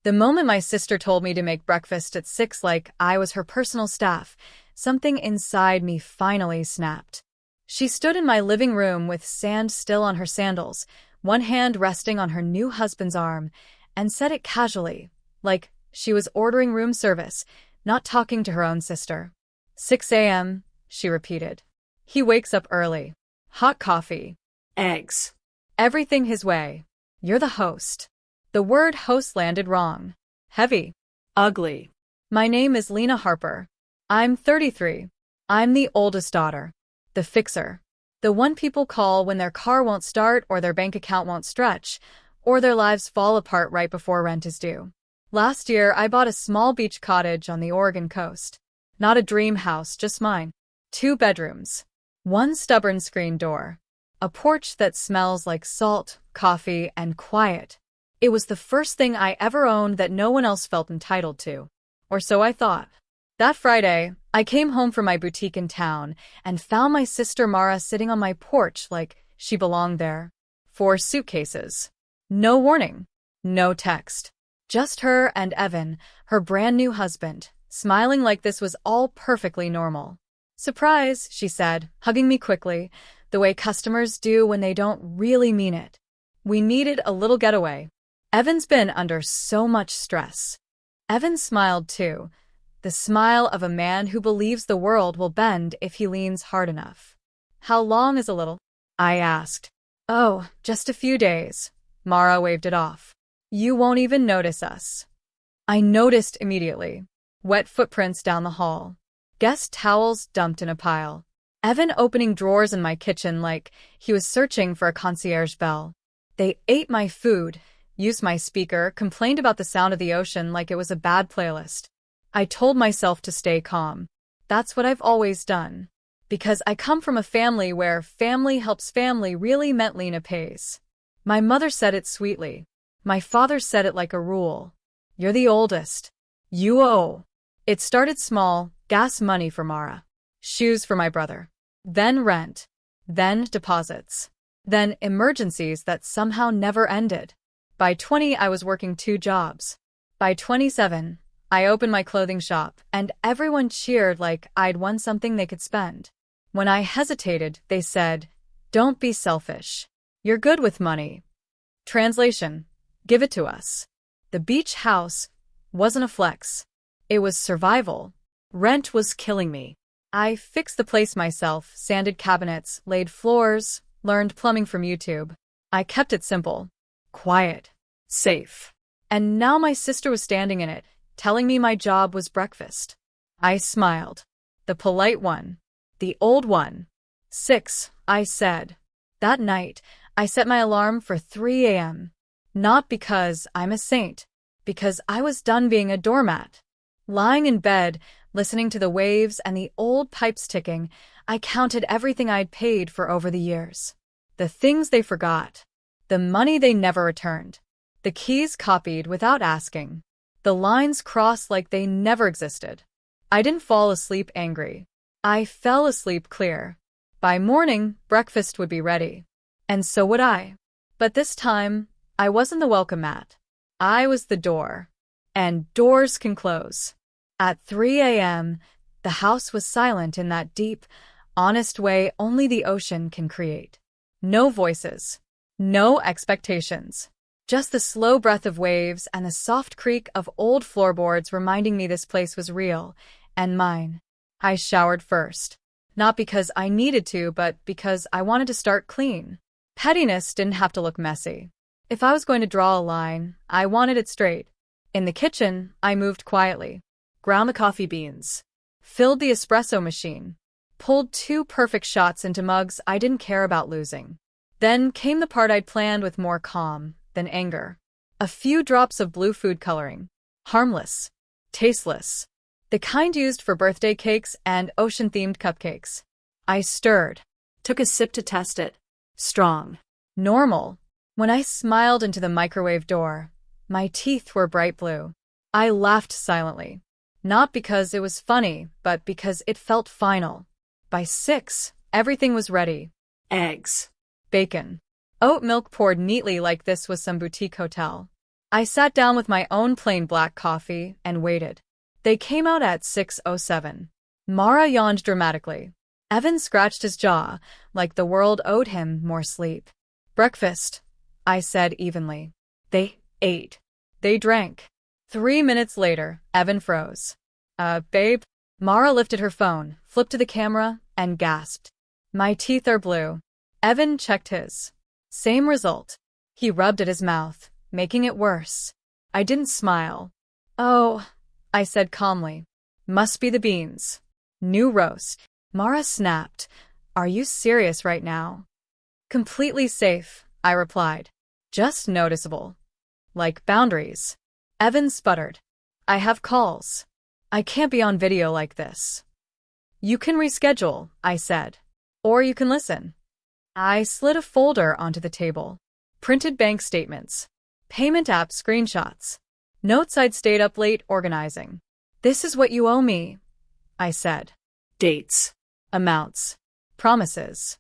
The moment my sister told me to make breakfast at 6 like I was her personal staff, something inside me finally snapped. She stood in my living room with sand still on her sandals, one hand resting on her new husband's arm, and said it casually, like she was ordering room service, not talking to her own sister. 6 a.m., she repeated. He wakes up early. Hot coffee. Eggs. Everything his way. You're the host. The word host landed wrong. Heavy. Ugly. My name is Lena Harper. I'm 33. I'm the oldest daughter. The fixer. The one people call when their car won't start or their bank account won't stretch, or their lives fall apart right before rent is due. Last year, I bought a small beach cottage on the Oregon coast. Not a dream house, just mine. 2 bedrooms. 1 stubborn screen door. A porch that smells like salt, coffee, and quiet. It was the first thing I ever owned that no one else felt entitled to. Or so I thought. That Friday, I came home from my boutique in town and found my sister Mara sitting on my porch like she belonged there. 4 suitcases. No warning. No text. Just her and Evan, her brand new husband, smiling like this was all perfectly normal. Surprise, she said, hugging me quickly, the way customers do when they don't really mean it. We needed a little getaway. Evan's been under so much stress. Evan smiled too, the smile of a man who believes the world will bend if he leans hard enough. How long is a little? I asked. Oh, just a few days. Mara waved it off. You won't even notice us. I noticed immediately. Wet footprints down the hall. Guest towels dumped in a pile. Evan opening drawers in my kitchen like he was searching for a concierge bell. They ate my food, used my speaker, complained about the sound of the ocean like it was a bad playlist. I told myself to stay calm. That's what I've always done. Because I come from a family where family helps family really meant Lena pays. My mother said it sweetly. My father said it like a rule. You're the oldest. You owe. It started small, gas money for Mara. Shoes for my brother. Then rent. Then deposits. Then emergencies that somehow never ended. By 20, I was working 2 jobs. By 27, I opened my clothing shop, and everyone cheered like I'd won something they could spend. When I hesitated, they said, "Don't be selfish. You're good with money." Translation: give it to us. The beach house wasn't a flex. It was survival. Rent was killing me. I fixed the place myself, sanded cabinets, laid floors, learned plumbing from YouTube. I kept it simple, quiet, safe. And now my sister was standing in it, telling me my job was breakfast. I smiled. The polite one. The old one. 6, I said. That night, I set my alarm for 3 a.m. Not because I'm a saint, because I was done being a doormat. Lying in bed, listening to the waves and the old pipes ticking, I counted everything I'd paid for over the years. The things they forgot. The money they never returned. The keys copied without asking. The lines crossed like they never existed. I didn't fall asleep angry. I fell asleep clear. By morning, breakfast would be ready. And so would I. But this time, I wasn't the welcome mat. I was the door. And doors can close. At 3 a.m., the house was silent in that deep, honest way only the ocean can create. No voices. No expectations. Just the slow breath of waves and the soft creak of old floorboards reminding me this place was real and mine. I showered first. Not because I needed to, but because I wanted to start clean. Pettiness didn't have to look messy. If I was going to draw a line, I wanted it straight. In the kitchen, I moved quietly. Ground the coffee beans. Filled the espresso machine. Pulled 2 perfect shots into mugs I didn't care about losing. Then came the part I'd planned with more calm than anger. A few drops of blue food coloring. Harmless. Tasteless. The kind used for birthday cakes and ocean-themed cupcakes. I stirred. Took a sip to test it. Strong. Normal. When I smiled into the microwave door, my teeth were bright blue. I laughed silently. Not because it was funny, but because it felt final. By 6, everything was ready. Eggs. Bacon. Oat milk poured neatly like this was some boutique hotel. I sat down with my own plain black coffee and waited. They came out at 6:07. Mara yawned dramatically. Evan scratched his jaw, like the world owed him more sleep. Breakfast, I said evenly. They ate. They drank. 3 minutes later, Evan froze. Babe? Mara lifted her phone, flipped to the camera, and gasped. My teeth are blue. Evan checked his. Same result. He rubbed at his mouth, making it worse. I didn't smile. Oh, I said calmly. Must be the beans. New roast. Mara snapped. Are you serious right now? Completely safe, I replied. Just noticeable. Like boundaries. Evan sputtered. I have calls. I can't be on video like this. You can reschedule, I said. Or you can listen. I slid a folder onto the table. Printed bank statements. Payment app screenshots. Notes I'd stayed up late organizing. This is what you owe me, I said. Dates. Amounts. Promises.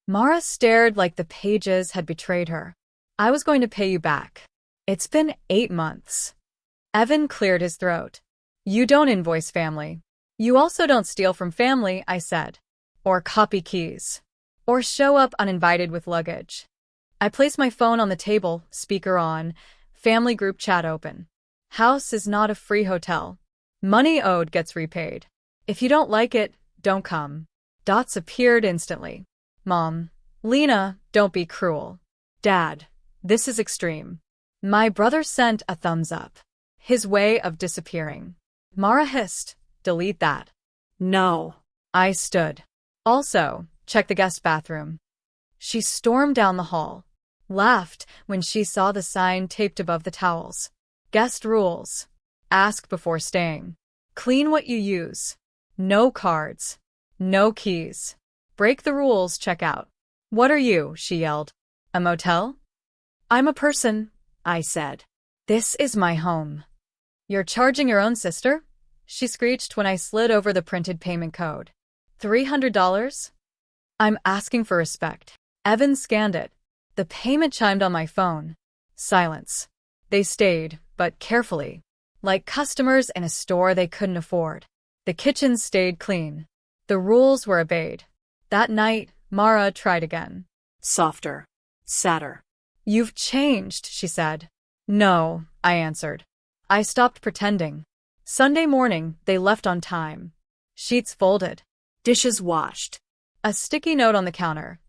Mara stared like the pages had betrayed her. I was going to pay you back. It's been 8 months. Evan cleared his throat. You don't invoice family. You also don't steal from family, I said. Or copy keys. Or show up uninvited with luggage. I placed my phone on the table, speaker on, family group chat open. House is not a free hotel. Money owed gets repaid. If you don't like it, don't come. Dots appeared instantly. Mom. Lena, don't be cruel. Dad. This is extreme. My brother sent a thumbs up. His way of disappearing. Mara hissed. Delete that. No. I stood. Also, check the guest bathroom. She stormed down the hall. Laughed when she saw the sign taped above the towels. Guest rules. Ask before staying. Clean what you use. No cards. No keys. Break the rules, check out. What are you? She yelled. A motel? I'm a person, I said. This is my home. You're charging your own sister? She screeched when I slid over the printed payment code. $300? I'm asking for respect. Evan scanned it. The payment chimed on my phone. Silence. They stayed, but carefully. Like customers in a store they couldn't afford. The kitchen stayed clean. The rules were obeyed. That night, Mara tried again. Softer. Sadder. You've changed, she said. No, I answered. I stopped pretending. Sunday morning, they left on time. Sheets folded. Dishes washed. A sticky note on the counter.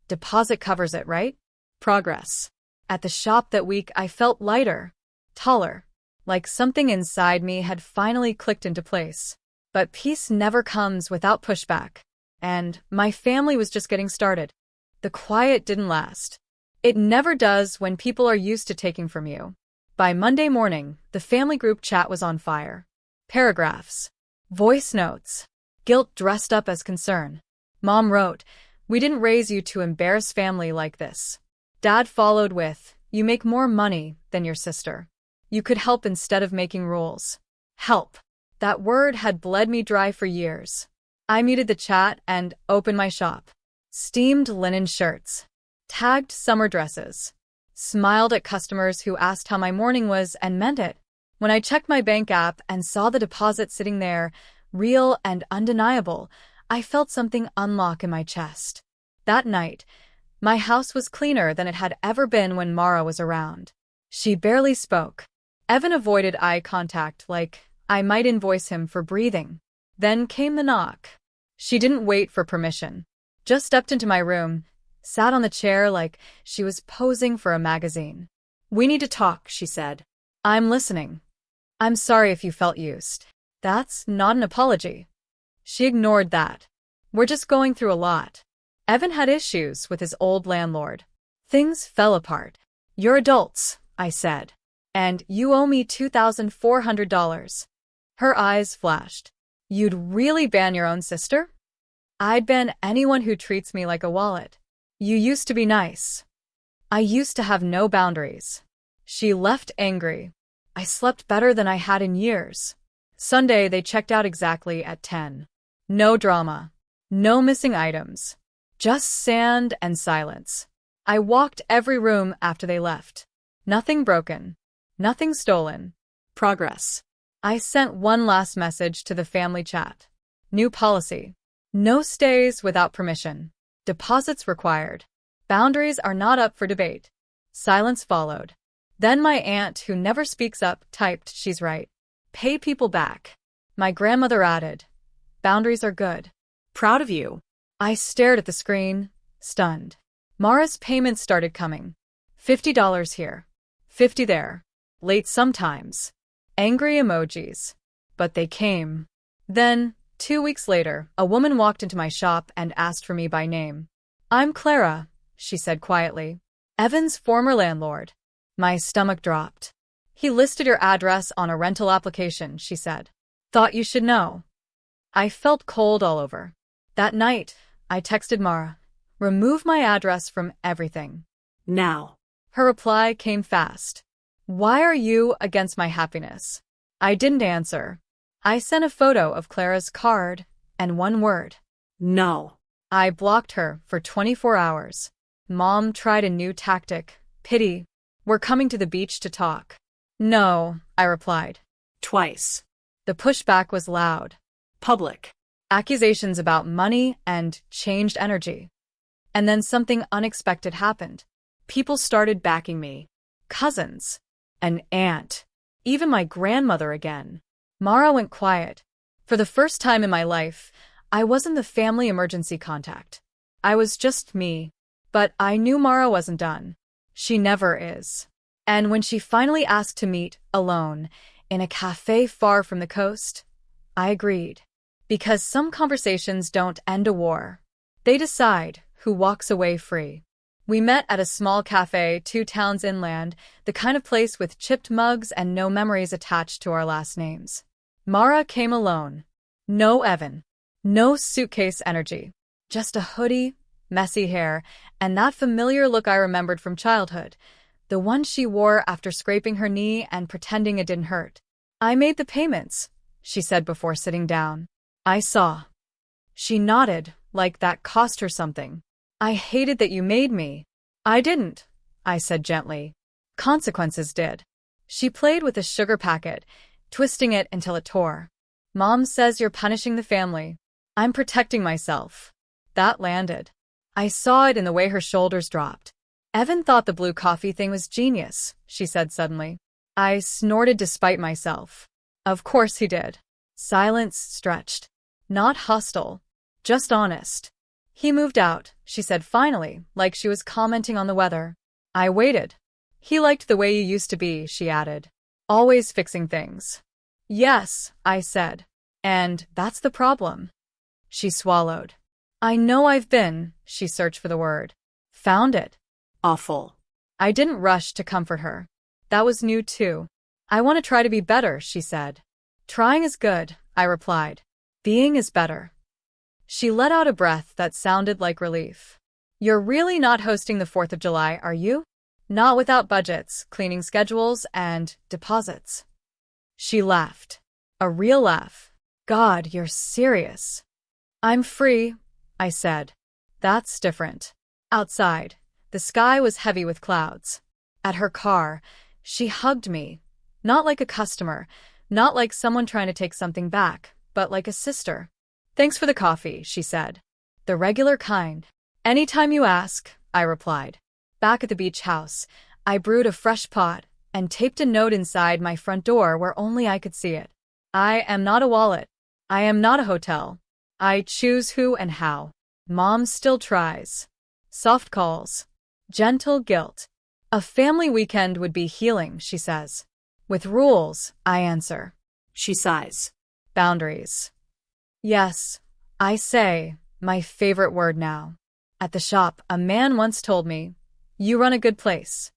Deposit covers it, right? Progress. At the shop that week, I felt lighter. Taller. Like something inside me had finally clicked into place. But peace never comes without pushback. And my family was just getting started. The quiet didn't last. It never does when people are used to taking from you. By Monday morning, the family group chat was on fire. Paragraphs. Voice notes. Guilt dressed up as concern. Mom wrote, "We didn't raise you to embarrass family like this." Dad followed with, "You make more money than your sister. You could help instead of making rules." Help. That word had bled me dry for years. I muted the chat and opened my shop. Steamed linen shirts. Tagged summer dresses. Smiled at customers who asked how my morning was and meant it. When I checked my bank app and saw the deposit sitting there, real and undeniable, I felt something unlock in my chest. That night, my house was cleaner than it had ever been when Mara was around. She barely spoke. Evan avoided eye contact like I might invoice him for breathing. Then came the knock. She didn't wait for permission. Just stepped into my room, sat on the chair like she was posing for a magazine. "We need to talk," she said. "I'm listening." "I'm sorry if you felt used." "That's not an apology." She ignored that. "We're just going through a lot." Evan had issues with his old landlord. Things fell apart. "You're adults," I said. "And you owe me $2,400. Her eyes flashed. "You'd really ban your own sister?" "I'd ban anyone who treats me like a wallet." "You used to be nice." "I used to have no boundaries." She left angry. I slept better than I had in years. Sunday, they checked out exactly at 10. No drama. No missing items. Just sand and silence. I walked every room after they left. Nothing broken. Nothing stolen. Progress. I sent one last message to the family chat. New policy. No stays without permission. Deposits required. Boundaries are not up for debate. Silence followed. Then my aunt, who never speaks up, typed, "She's right. Pay people back." My grandmother added, "Boundaries are good. Proud of you." I stared at the screen, stunned. Mara's payments started coming. $50 here. 50 there. Late sometimes. Angry emojis. But they came. Then, 2 weeks later, a woman walked into my shop and asked for me by name. "I'm Clara," she said quietly. "Evan's former landlord." My stomach dropped. "He listed your address on a rental application," she said. "Thought you should know." I felt cold all over. That night, I texted Mara, "Remove my address from everything. Now." Her reply came fast. "Why are you against my happiness?" I didn't answer. I sent a photo of Clara's card and one word. No. I blocked her for 24 hours. Mom tried a new tactic. Pity. "We're coming to the beach to talk." "No," I replied. Twice. The pushback was loud. Public. Accusations about money and changed energy. And then something unexpected happened. People started backing me. Cousins. An aunt. Even my grandmother again. Mara went quiet. For the first time in my life, I wasn't the family emergency contact. I was just me. But I knew Mara wasn't done. She never is. And when she finally asked to meet, alone, in a cafe far from the coast, I agreed. Because some conversations don't end a war. They decide who walks away free. We met at a small cafe 2 towns inland, the kind of place with chipped mugs and no memories attached to our last names. Mara came alone. No Evan. No suitcase energy. Just a hoodie, messy hair, and that familiar look I remembered from childhood, the one she wore after scraping her knee and pretending it didn't hurt. "I made the payments," she said before sitting down. I saw. She nodded, like that cost her something. "I hated that you made me." "I didn't," I said gently. "Consequences did." She played with a sugar packet, twisting it until it tore. "Mom says you're punishing the family." "I'm protecting myself." That landed. I saw it in the way her shoulders dropped. "Evan thought the blue coffee thing was genius," she said suddenly. I snorted despite myself. "Of course he did." Silence stretched. Not hostile, just honest. "He moved out," she said finally, like she was commenting on the weather. I waited. "He liked the way you used to be," she added. "Always fixing things." "Yes," I said. "And that's the problem." She swallowed. "I know I've been," she searched for the word. Found it. Awful. I didn't rush to comfort her. That was new too. "I want to try to be better," she said. "Trying is good," I replied. "Being is better." She let out a breath that sounded like relief. "You're really not hosting the 4th of July, are you? Not without budgets, cleaning schedules, and deposits." She laughed. A real laugh. "God, you're serious." "I'm free," I said. "That's different." Outside, the sky was heavy with clouds. At her car, she hugged me. Not like a customer, not like someone trying to take something back, but like a sister. "Thanks for the coffee," she said. "The regular kind." "Anytime you ask," I replied. Back at the beach house, I brewed a fresh pot and taped a note inside my front door where only I could see it. "I am not a wallet. I am not a hotel. I choose who and how." Mom still tries. Soft calls. Gentle guilt. "A family weekend would be healing," she says. "With rules," I answer. She sighs. "Boundaries." Yes, I say, my favorite word now. At the shop, a man once told me, "You run a good place."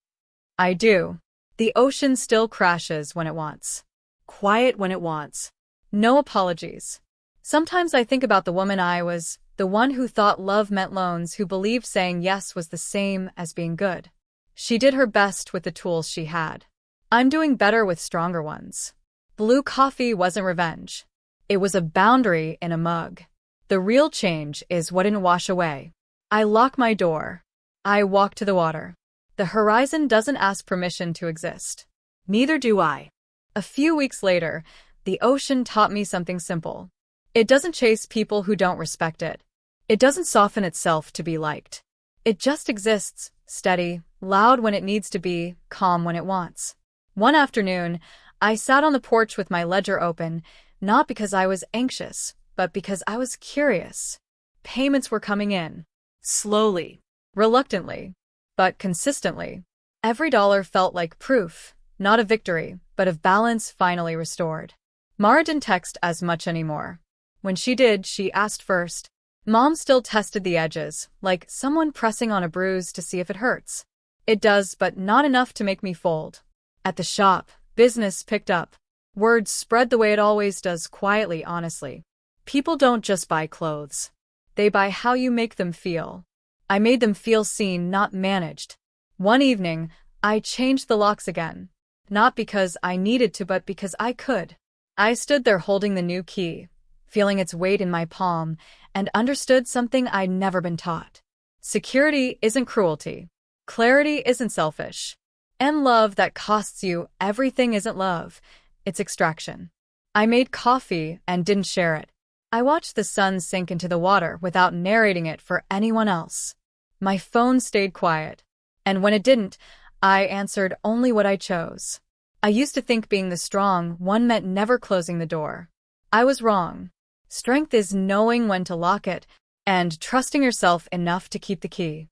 I do. The ocean still crashes when it wants. Quiet when it wants. No apologies. Sometimes I think about the woman I was, the one who thought love meant loans, who believed saying yes was the same as being good. She did her best with the tools she had. I'm doing better with stronger ones. Blue coffee wasn't revenge. It was a boundary in a mug. The real change is what didn't wash away. I lock my door. I walk to the water. The horizon doesn't ask permission to exist. Neither do I. A few weeks later, the ocean taught me something simple. It doesn't chase people who don't respect it. It doesn't soften itself to be liked. It just exists, steady, loud when it needs to be, calm when it wants. One afternoon, I sat on the porch with my ledger open, not because I was anxious, but because I was curious. Payments were coming in. Slowly. Reluctantly. But consistently. Every dollar felt like proof, not of victory, but of balance finally restored. Mara didn't text as much anymore. When she did, she asked first. Mom still tested the edges, like someone pressing on a bruise to see if it hurts. It does, but not enough to make me fold. At the shop, business picked up. Word spread the way it always does, quietly, honestly. People don't just buy clothes. They buy how you make them feel. I made them feel seen, not managed. One evening, I changed the locks again. Not because I needed to, but because I could. I stood there holding the new key, feeling its weight in my palm, and understood something I'd never been taught. Security isn't cruelty. Clarity isn't selfish. And love that costs you everything isn't love. It's extraction. I made coffee and didn't share it. I watched the sun sink into the water without narrating it for anyone else. My phone stayed quiet. And when it didn't, I answered only what I chose. I used to think being the strong one meant never closing the door. I was wrong. Strength is knowing when to lock it and trusting yourself enough to keep the key.